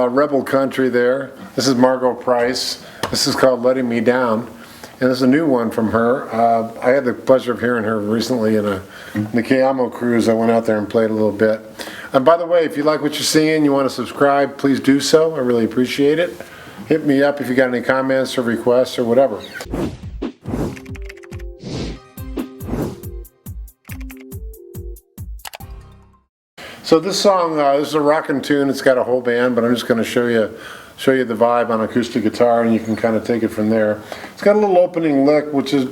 rebel country there. This is Margo Price. This is called Letting Me Down. And this is a new one from her. I had the pleasure of hearing her recently in the Kayamo cruise. I went out there and played a little bit. And by the way, if you like what you're seeing, you want to subscribe, please do so. I really appreciate it. Hit me up if you got any comments or requests or whatever. So this song, this is a rockin' tune. It's got a whole band, but I'm just going to show you the vibe on acoustic guitar, and you can kind of take it from there. It's got a little opening lick, which is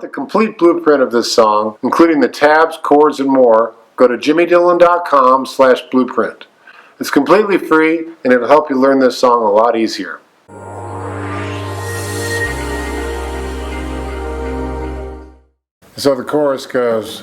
the complete blueprint of this song, including the tabs, chords, and more, go to jimmydillon.com/blueprint. It's completely free, and it'll help you learn this song a lot easier. So the chorus goes...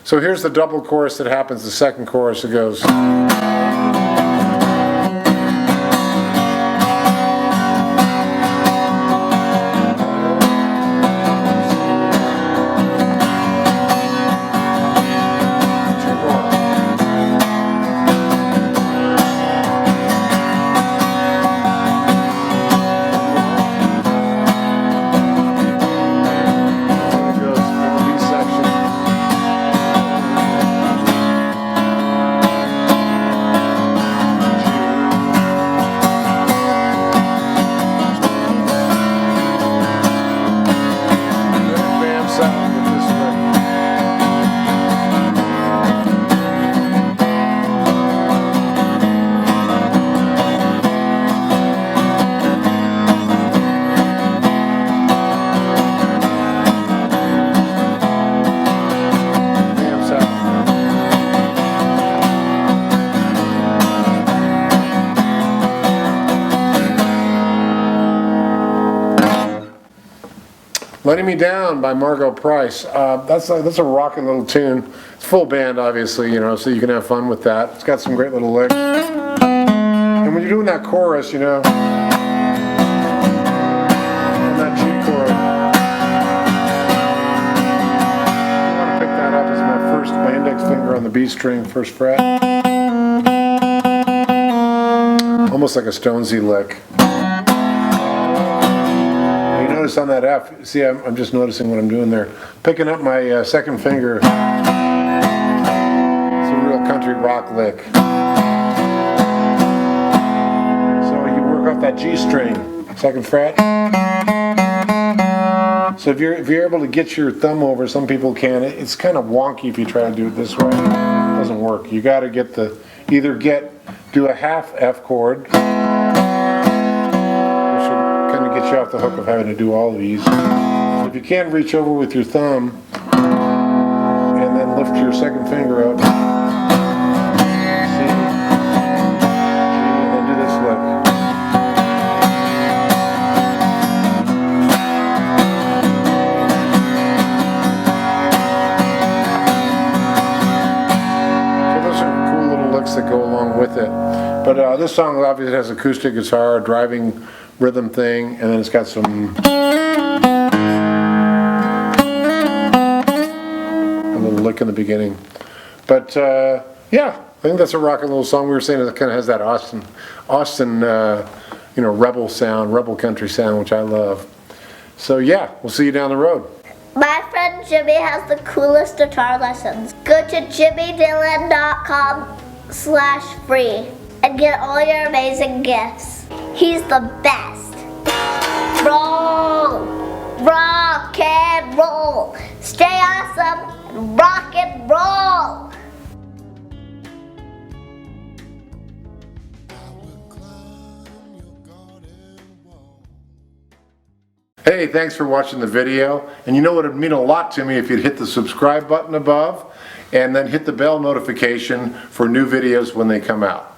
So here's the double chorus that happens, the second chorus. It goes... Letting Me Down by Margo Price. That's a rocking little tune. It's full band, obviously, so you can have fun with that. It's got some great little licks. And when you're doing that chorus, and that G chord, I want to pick that up as my sixth finger on the B string, first fret. Almost like a Stonesy lick. You notice on that F, see I'm just noticing what I'm doing there. Picking up my second finger. It's a real country rock lick. So you work off that G string, second fret. So if you're able to get your thumb over, some people can. It's kind of wonky if you try to do it this way. It doesn't work. You got to get do a half F chord, which will kind of get you off the hook of having to do all of these. So if you can, reach over with your thumb and then lift your second finger up. C, G, and then do this lick. That go along with it. But this song obviously has acoustic guitar, driving rhythm thing, and then it's got some a little lick in the beginning. But yeah, I think that's a rockin' little song. We were saying it kind of has that Austin rebel sound, rebel country sound, which I love. So yeah, we'll see you down the road. My friend Jimmy has the coolest guitar lessons. Go to jimmydillon.com/free and get all your amazing gifts. He's the best. Roll, rock and roll. Stay awesome and rock and roll. Hey, thanks for watching the video. And you know what, it would mean a lot to me if you'd hit the subscribe button above and then hit the bell notification for new videos when they come out.